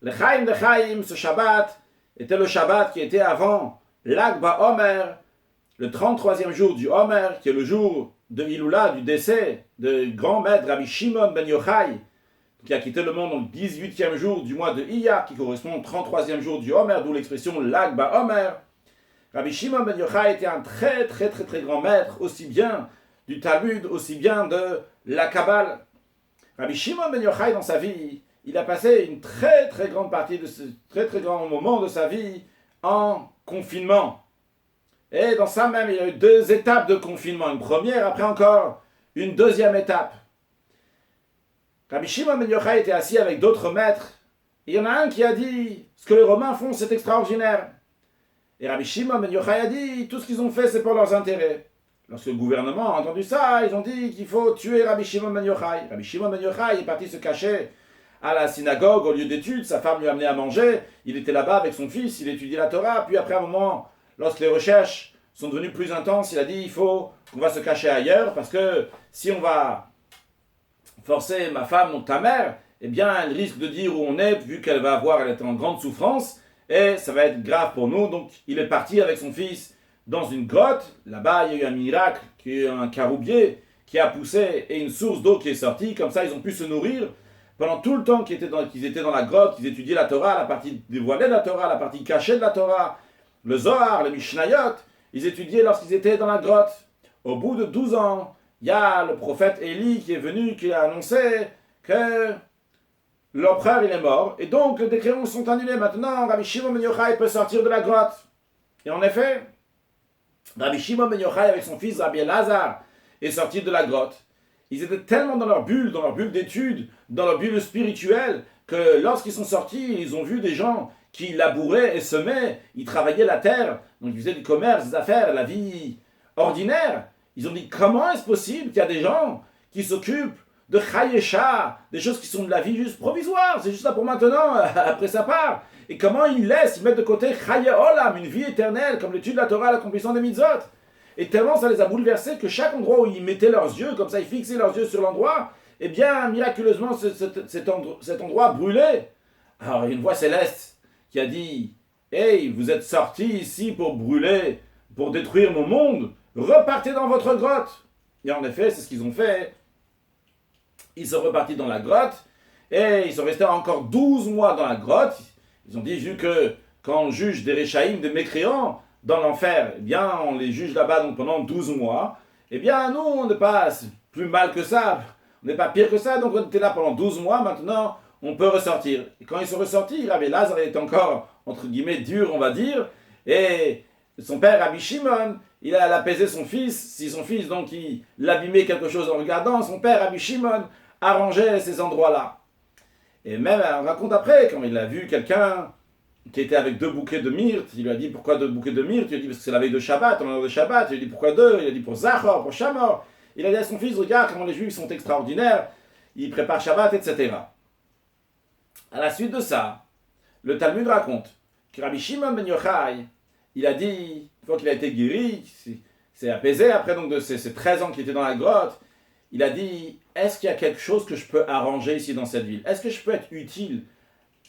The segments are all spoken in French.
Le Chaim de Chaim, ce Shabbat, était le Shabbat qui était avant l'Ag BaOmer, le 33e jour du Omer, qui est le jour de Iloula, du décès de grand maître Rabbi Shimon ben Yochai, qui a quitté le monde au 18e jour du mois de Iyar, qui correspond au 33e jour du Omer, d'où l'expression l'Ag BaOmer. Rabbi Shimon ben Yochai était un très grand maître, aussi bien du Talmud, aussi bien de la Kabbale. Rabbi Shimon ben Yochai, dans sa vie, il a passé une très grande partie de ce très grand moment de sa vie en confinement. Et dans ça même, il y a eu deux étapes de confinement. Une première, après encore une deuxième étape. Rabbi Shimon ben Yochai était assis avec d'autres maîtres. Et il y en a un qui a dit, ce que les Romains font, c'est extraordinaire. Et Rabbi Shimon ben Yochai a dit, tout ce qu'ils ont fait, c'est pour leurs intérêts. Lorsque le gouvernement a entendu ça, ils ont dit qu'il faut tuer Rabbi Shimon ben Yochai. Rabbi Shimon ben Yochai est parti se cacher à la synagogue, au lieu d'études. Sa femme lui a amené à manger. Il était là-bas avec son fils, il étudiait la Torah. Puis après un moment, lorsque les recherches sont devenues plus intenses, il a dit, il faut qu'on va se cacher ailleurs, parce que si on va forcer ma femme, donc ta mère, eh bien, elle risque de dire où on est, vu qu'elle va avoir, elle est en grande souffrance, et ça va être grave pour nous. Donc, il est parti avec son fils dans une grotte. Là-bas, il y a eu un miracle, qui est un caroubier qui a poussé, et une source d'eau qui est sortie. Comme ça, ils ont pu se nourrir. Pendant tout le temps qu'ils étaient dans la grotte, qu'ils étudiaient la Torah, la partie dévoilée de la Torah, la partie cachée de la Torah, le Zohar, le Mishnayot, ils étudiaient lorsqu'ils étaient dans la grotte. Au bout de 12 ans, il y a le prophète Élie qui est venu, qui a annoncé que l'empereur il est mort, et donc les décrets sont annulés. Maintenant, Rabbi Shimon ben Yochai peut sortir de la grotte. Et en effet, Rabbi Shimon ben Yochai avec son fils Rabbi Elazar est sorti de la grotte. Ils étaient tellement dans leur bulle d'études, dans leur bulle spirituelle, que lorsqu'ils sont sortis, ils ont vu des gens qui labouraient et semaient, ils travaillaient la terre, donc ils faisaient du commerce, des affaires, la vie ordinaire. Ils ont dit, comment est-ce possible qu'il y a des gens qui s'occupent de Chayesha, des choses qui sont de la vie juste provisoire, c'est juste là pour maintenant, après ça part. Et comment ils mettent de côté Chaye Olam, une vie éternelle, comme l'étude de la Torah, l'accomplissement des mitzvot. Et tellement ça les a bouleversés que chaque endroit où ils mettaient leurs yeux, comme ça ils fixaient leurs yeux sur l'endroit, eh bien, miraculeusement, cet endroit brûlait. Alors, il y a une voix céleste qui a dit, « Hey, vous êtes sortis ici pour brûler, pour détruire mon monde, repartez dans votre grotte. » Et en effet, c'est ce qu'ils ont fait. Ils sont repartis dans la grotte, et ils sont restés encore 12 mois dans la grotte. Ils ont dit, vu que quand on juge des Réchaïm, des mécréants, dans l'enfer, eh bien, on les juge là-bas donc pendant 12 mois. Eh bien, nous, on n'est pas plus mal que ça, on n'est pas pire que ça, donc on était là pendant 12 mois, maintenant, on peut ressortir. Et quand ils sont ressortis, Rabbi Elazar est encore, entre guillemets, dur, on va dire, et son père, Rabbi Shimon, il a apaisé son fils. Si son fils, donc, il abîmait quelque chose en regardant, son père, Rabbi Shimon, arrangeait ces endroits-là. Et même, on raconte après, quand il a vu quelqu'un qui était avec 2 bouquets de myrte, il lui a dit, pourquoi 2 bouquets de myrte? Il lui a dit, parce que c'est la veille de Shabbat, on a de Shabbat. Il lui a dit, pourquoi 2? Il a dit, pour Zachor, pour Shamor. Il a dit à son fils, regarde comment les Juifs sont extraordinaires, ils préparent Shabbat, etc. À la suite de ça, le Talmud raconte que Rabbi Shimon ben Yochai, il a dit, une fois qu'il a été guéri, c'est apaisé après donc de ces 13 ans qu'il était dans la grotte, il a dit, est-ce qu'il y a quelque chose que je peux arranger ici dans cette ville? Est-ce que je peux être utile?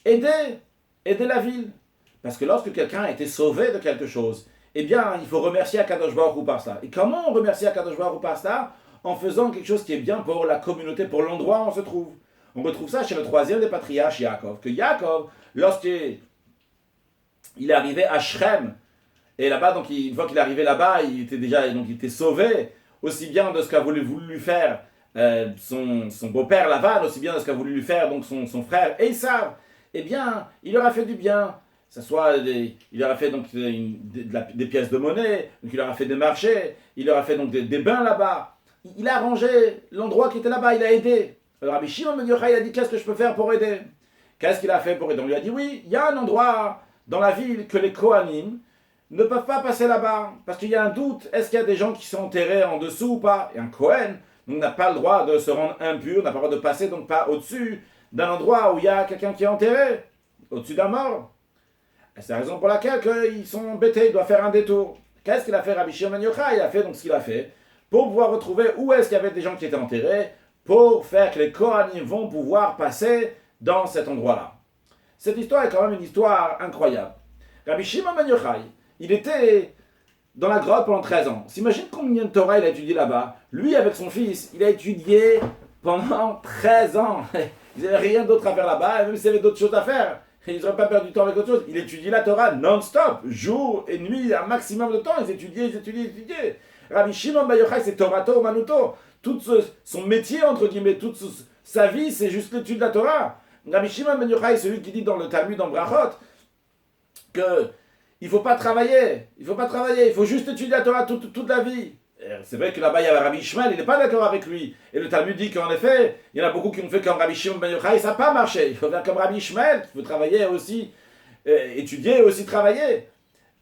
Aider la ville. Parce que lorsque quelqu'un a été sauvé de quelque chose, eh bien, il faut remercier Akadosh Baruch Hu par ça. Et comment on remercie Akadosh Baruch Hu par ça? En faisant quelque chose qui est bien pour la communauté, pour l'endroit où on se trouve. On retrouve ça chez le 3e des patriarches, Yaakov. Que Yaakov, lorsqu'il est arrivé à Shrem, et là-bas, donc, une fois qu'il est arrivé là-bas, il était sauvé, aussi bien de ce qu'a voulu lui faire son beau-père Lavan, aussi bien de ce qu'a voulu lui faire donc son frère Esav. Eh bien, il leur a fait du bien. Il leur a fait donc des pièces de monnaie, donc il leur a fait des marchés, il leur a fait donc des bains là-bas. Il a arrangé l'endroit qui était là-bas, il a aidé. Alors Rabbi Shimon ben Yochai a dit, qu'est-ce que je peux faire pour aider? Qu'est-ce qu'il a fait pour aider? On lui a dit, oui, il y a un endroit dans la ville que les Kohanim ne peuvent pas passer là-bas, parce qu'il y a un doute, est-ce qu'il y a des gens qui sont enterrés en dessous ou pas? Et un Kohen, donc n'a pas le droit de se rendre impur, n'a pas le droit de passer donc pas au-dessus d'un endroit où il y a quelqu'un qui est enterré, au-dessus d'un mort. Et c'est la raison pour laquelle ils sont embêtés, ils doivent faire un détour. Qu'est-ce qu'il a fait Rabbi Shimon ben Yochai? Il a fait donc ce qu'il a fait, pour pouvoir retrouver où est-ce qu'il y avait des gens qui étaient enterrés, pour faire que les Kohanim vont pouvoir passer dans cet endroit-là. Cette histoire est quand même une histoire incroyable. Rabbi Shimon ben Yochai, il était dans la grotte pendant 13 ans. S'imagine combien de Torah il a étudié là-bas. Lui, avec son fils, il a étudié pendant 13 ans. Ils n'avaient rien d'autre à faire là-bas, et même s'ils avaient d'autres choses à faire, ils n'auraient pas perdu du temps avec autre chose. Il étudiait la Torah non-stop, jour et nuit, un maximum de temps. Ils étudiaient. Rabbi Shimon ben Yochai, c'est Torato Manuto. Tout son métier, entre guillemets, toute sa vie, c'est juste l'étude de la Torah. Rabbi Shimon ben Yochai, c'est celui qui dit dans le Talmud, dans Brachot, que il ne faut pas travailler, il faut juste étudier la Torah toute la vie. Et c'est vrai que là-bas, il y avait Rabbi Ishmael, il n'est pas d'accord avec lui. Et le Talmud dit qu'en effet, il y en a beaucoup qui ont fait comme Rabbi Shimon ben Yochai, ça n'a pas marché. Il faut faire comme Rabbi Ishmael, il faut travailler aussi, étudier et aussi travailler.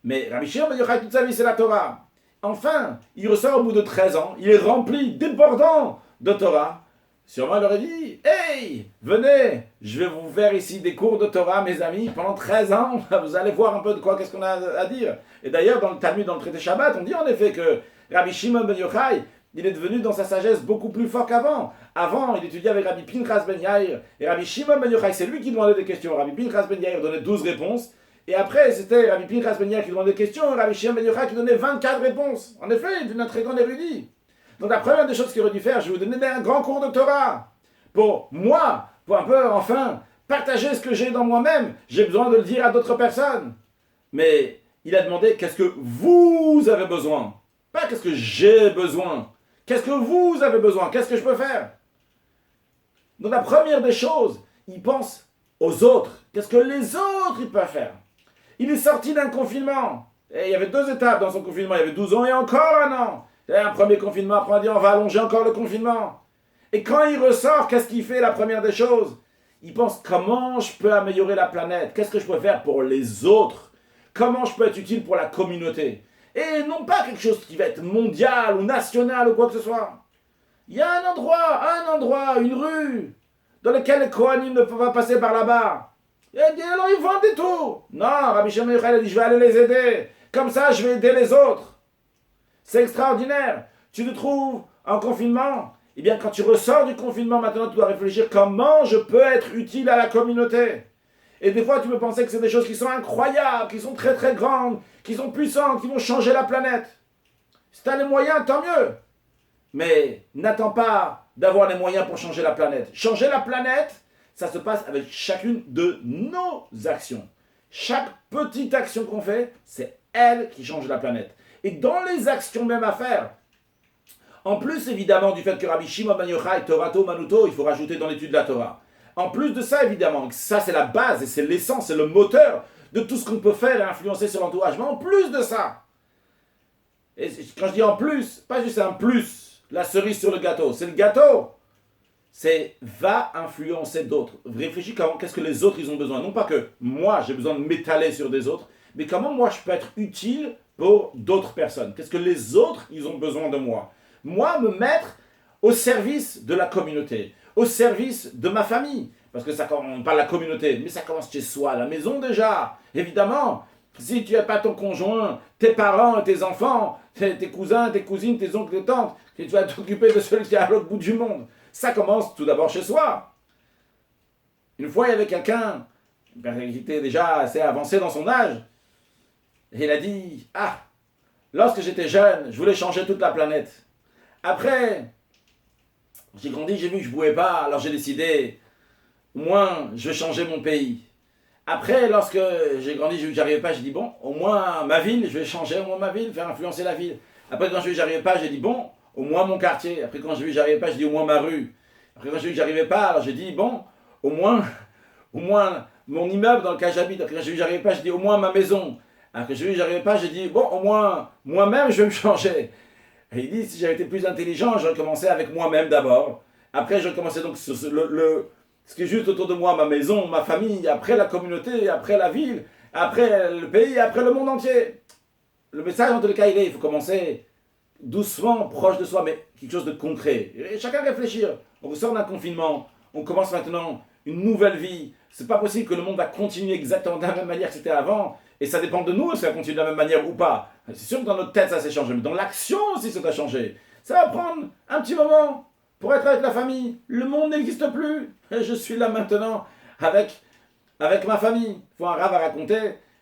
Mais Rabbi Shimon ben Yochai, toute sa vie, c'est la Torah. Enfin, il ressort au bout de 13 ans, il est rempli, débordant de Torah. Sûrement, il leur a dit, hey, venez, je vais vous faire ici des cours de Torah, mes amis, pendant 13 ans, vous allez voir un peu de quoi, qu'est-ce qu'on a à dire. Et d'ailleurs, dans le Talmud, dans le traité Shabbat, on dit en effet que Rabbi Shimon ben Yochai, il est devenu dans sa sagesse beaucoup plus fort qu'avant. Avant, il étudiait avec Rabbi Pinchas ben Yair, et Rabbi Shimon ben Yochai, c'est lui qui demandait des questions. Rabbi Pinchas ben Yair donnait 12 réponses, et après, c'était Rabbi Pinchas ben Yair qui demandait des questions, et Rabbi Shimon ben Yochai qui donnait 24 réponses. En effet, il était un très grand érudit. Donc la première des choses qu'il aurait dû faire, je vais vous donner un grand cours de Torah. Pour moi, pour un peu, enfin, partager ce que j'ai dans moi-même. J'ai besoin de le dire à d'autres personnes. Mais il a demandé, qu'est-ce que vous avez besoin? Pas qu'est-ce que j'ai besoin. Qu'est-ce que vous avez besoin? Qu'est-ce que je peux faire? Donc la première des choses, il pense aux autres. Qu'est-ce que les autres ils peuvent faire? Il est sorti d'un confinement. Et il y avait 2 étapes dans son confinement. Il y avait 12 ans et encore un an. Il y a un premier confinement, après on dit on va allonger encore le confinement. Et quand il ressort, qu'est-ce qu'il fait la première des choses? Il pense comment je peux améliorer la planète? Qu'est-ce que je peux faire pour les autres? Comment je peux être utile pour la communauté? Et non pas quelque chose qui va être mondial ou national ou quoi que ce soit. Il y a un endroit, une rue, dans laquelle les Kohanim ne peuvent pas passer par là-bas. Et alors ils vendent des tours. Non, Rabbi Shimon ben Yochai a dit je vais aller les aider. Comme ça, je vais aider les autres. C'est extraordinaire. Tu te trouves en confinement. Eh bien, quand tu ressors du confinement, maintenant, tu dois réfléchir comment je peux être utile à la communauté. Et des fois, tu peux penser que c'est des choses qui sont incroyables, qui sont très très grandes, qui sont puissantes, qui vont changer la planète. Si tu as les moyens, tant mieux. Mais n'attends pas d'avoir les moyens pour changer la planète. Changer la planète, ça se passe avec chacune de nos actions. Chaque petite action qu'on fait, c'est elle qui change la planète. Et dans les actions même à faire, en plus évidemment du fait que Rabbi Shimon ben Yochai, Torato Manuto, il faut rajouter dans l'étude de la Torah. En plus de ça évidemment, ça c'est la base et c'est l'essence, c'est le moteur de tout ce qu'on peut faire et influencer sur l'entourage. Mais en plus de ça, et quand je dis en plus, pas juste un plus, la cerise sur le gâteau, c'est le gâteau. C'est va influencer d'autres. Réfléchis comment, qu'est-ce que les autres ils ont besoin. Non pas que moi j'ai besoin de m'étaler sur des autres, mais comment moi je peux être utile pour d'autres personnes. Qu'est-ce que les autres, ils ont besoin de moi? Moi, me mettre au service de la communauté, au service de ma famille. Parce que ça, on parle de la communauté, mais ça commence chez soi, à la maison déjà. Évidemment, si tu n'as pas ton conjoint, tes parents, tes enfants, tes cousins, tes cousines, tes oncles, tes tantes, que tu vas t'occuper de celui qui est à l'autre bout du monde. Ça commence tout d'abord chez soi. Une fois, il y avait quelqu'un qui était déjà assez avancé dans son âge. Et il a dit, lorsque j'étais jeune, je voulais changer toute la planète. Après, j'ai grandi, j'ai vu que je ne pouvais pas, alors j'ai décidé, au moins, je vais changer mon pays. Après, lorsque j'ai grandi, j'ai vu que j'arrivais pas, j'ai dit, bon, au moins ma ville, je vais changer au moins ma ville, faire influencer la ville. Après, quand j'ai vu que j'arrivais pas, j'ai dit, bon, au moins mon quartier. Après, quand j'ai vu que j'arrivais pas, j'ai dit, au moins ma rue. Après, quand j'ai vu que j'arrivais pas, alors j'ai dit, bon, au moins mon immeuble dans lequel j'habite. Après, quand j'ai vu que j'arrivais pas, j'ai dit, au moins ma maison. Après, quand j'ai vu que j'arrivais pas, j'ai dit, bon, au moins moi-même, je vais me changer. Et il dit, si j'avais été plus intelligent, j'aurais commencé avec moi-même d'abord. Après, je commençais donc sur ce qui est juste autour de moi, ma maison, ma famille, après la communauté, après la ville, après le pays, après le monde entier. Le message, en tout cas, il faut commencer doucement, proche de soi, mais quelque chose de concret. Et chacun réfléchir. On sort d'un confinement, on commence maintenant une nouvelle vie. C'est pas possible que le monde va continuer exactement de la même manière que c'était avant. Et ça dépend de nous si ça continue de la même manière ou pas. C'est sûr que dans notre tête, ça s'est changé, mais dans l'action aussi, ça a changé. Ça va prendre un petit moment pour être avec la famille. Le monde n'existe plus. Et je suis là maintenant avec avec ma famille. Une fois, un Rav a raconté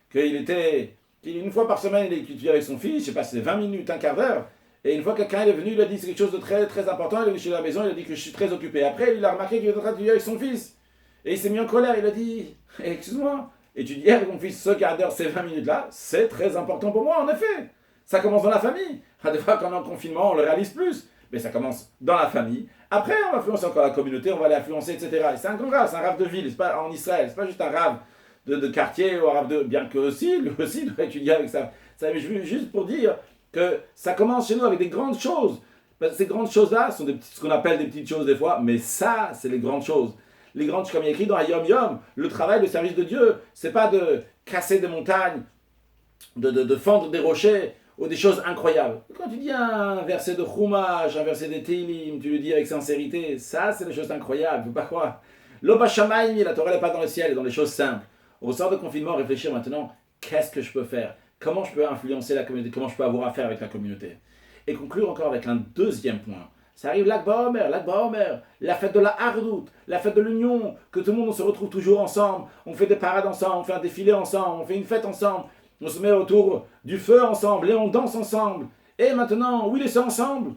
qu'une fois par semaine, il étudiait avec son fils, je sais pas, c'est 20 minutes, un quart d'heure. Et une fois, quelqu'un est venu, il a dit c'est quelque chose de très, très important, il est venu chez la maison, il a dit que je suis très occupé. Après, il a remarqué qu'il était en train d'étudier avec son fils. Et il s'est mis en colère, il a dit excuse-moi, étudier avec mon fils ce quart d'heure, ces 20 minutes-là, c'est très important pour moi, en effet. Ça commence dans la famille. Des fois, quand on est en confinement, on le réalise plus. Mais ça commence dans la famille. Après, on va influencer encore la communauté, on va l'influencer, etc. Et c'est un grand rave, c'est un rave de ville, c'est pas en Israël, c'est pas juste un rave de quartier ou un rave de. Bien que aussi, lui aussi doit étudier avec ça. Ça juste pour dire que ça commence chez nous avec des grandes choses. Parce que ces grandes choses-là sont ce qu'on appelle des petites choses des fois, mais ça, c'est les grandes choses. Les grandes, comme il est écrit dans Yom Yom, le travail, le service de Dieu, c'est pas de casser des montagnes, de fendre des rochers, ou des choses incroyables. Quand tu dis un verset de Chumash, un verset de Tehillim, tu le dis avec sincérité, ça c'est des choses incroyables, faut pas croire. L'Oba Shamayim, la Torah n'est pas dans le ciel, elle est dans les choses simples. Au sort de confinement, réfléchir maintenant, qu'est-ce que je peux faire? Comment je peux influencer la communauté? Comment je peux avoir affaire avec la communauté? Et conclure encore avec un deuxième point. Ça arrive l'Akba Omer, la fête de la Hardout, la fête de l'union, que tout le monde se retrouve toujours ensemble, on fait des parades ensemble, on fait un défilé ensemble, on fait une fête ensemble, on se met autour du feu ensemble et on danse ensemble. Et maintenant, oui, c'est ensemble.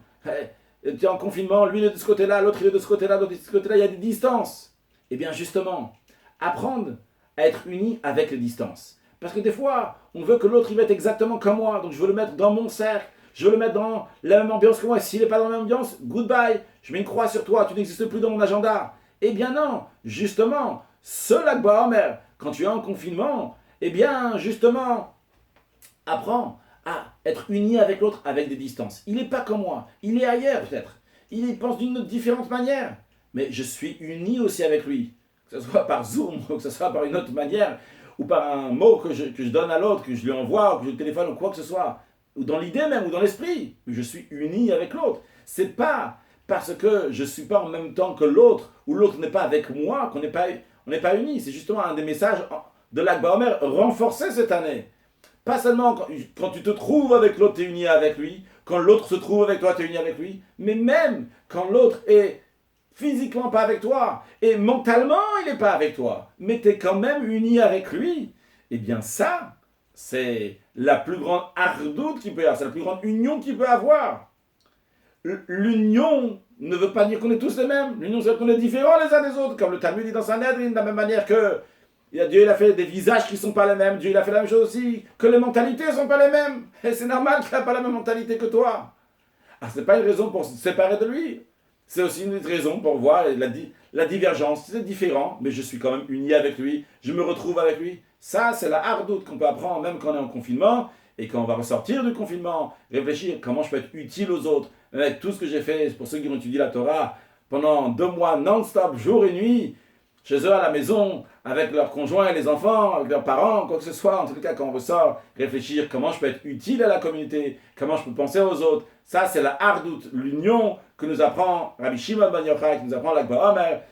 Tu es en confinement, lui il est de ce côté-là, l'autre il est de ce côté-là, l'autre il est de ce côté-là, il y a des distances. Eh bien justement, apprendre à être unis avec les distances. Parce que des fois, on veut que l'autre il va être exactement comme moi, donc je veux le mettre dans mon cercle, je veux le mettre dans la même ambiance que moi. S'il n'est pas dans la même ambiance, goodbye, je mets une croix sur toi, tu n'existes plus dans mon agenda. Eh bien non, justement, ce Akba Omer, quand tu es en confinement, eh bien justement, apprends à être uni avec l'autre avec des distances. Il n'est pas comme moi, il est ailleurs peut-être, il pense d'une différente manière, mais je suis uni aussi avec lui, que ce soit par Zoom, ou que ce soit par une autre manière, ou par un mot que je donne à l'autre, que je lui envoie, ou que je téléphone, ou quoi que ce soit, ou dans l'idée même, ou dans l'esprit, je suis uni avec l'autre. C'est pas parce que je ne suis pas en même temps que l'autre, ou l'autre n'est pas avec moi, qu'on n'est pas unis. C'est justement un des messages de l'Akba Omer renforcé cette année. Pas seulement quand tu te trouves avec l'autre, tu es uni avec lui, quand l'autre se trouve avec toi, tu es uni avec lui, mais même quand l'autre est physiquement pas avec toi, et mentalement il n'est pas avec toi, mais tu es quand même uni avec lui. Eh bien ça, c'est la plus grande hardoute qu'il peut y avoir, c'est la plus grande union qu'il peut avoir. L'union ne veut pas dire qu'on est tous les mêmes, l'union c'est qu'on est différents les uns des autres, comme le Talmud dit dans sa Sanhedrin, de la même manière que Dieu il a fait des visages qui ne sont pas les mêmes. Dieu il a fait la même chose aussi. Que les mentalités ne sont pas les mêmes. Et c'est normal qu'il n'a pas la même mentalité que toi. Ah, ce n'est pas une raison pour se séparer de lui. C'est aussi une raison pour voir la divergence. C'est différent, mais je suis quand même uni avec lui. Je me retrouve avec lui. Ça, c'est la hardoute qu'on peut apprendre même quand on est en confinement. Et quand on va ressortir du confinement, réfléchir comment je peux être utile aux autres. Avec tout ce que j'ai fait pour ceux qui ont étudié la Torah pendant 2 mois non-stop, jour et nuit, chez eux à la maison, avec leurs conjoints et les enfants, avec leurs parents, quoi que ce soit, en tout cas quand on ressort, réfléchir comment je peux être utile à la communauté, comment je peux penser aux autres. Ça, c'est la hardoute, l'union que nous apprend Rabbi Shimon ben Yochai, qui nous apprend l'Akba Omer.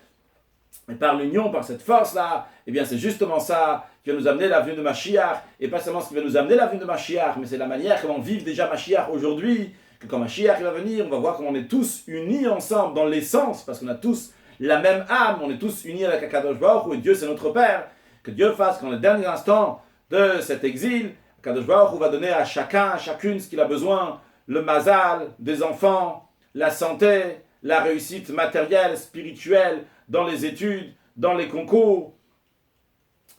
Et par l'union, par cette force-là, eh bien c'est justement ça qui va nous amener la venue de Mashiach, et pas seulement ce qui va nous amener la venue de Mashiach, mais c'est la manière comment on vit déjà Mashiach aujourd'hui, que quand Mashiach va venir, on va voir comment on est tous unis ensemble dans l'essence, parce qu'on a tous la même âme, on est tous unis avec Akadosh Baruch Hu, et Dieu c'est notre Père. Que Dieu fasse qu'en les derniers instants de cet exil, Akadosh Baruch Hu va donner à chacun, à chacune ce qu'il a besoin, le mazal des enfants, la santé, la réussite matérielle, spirituelle, dans les études, dans les concours,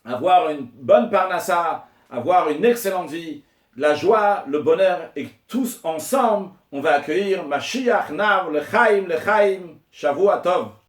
avoir une bonne parnassa, avoir une excellente vie, la joie, le bonheur, et tous ensemble, on va accueillir Mashiach Nav, le Chaim, Shavua Tov.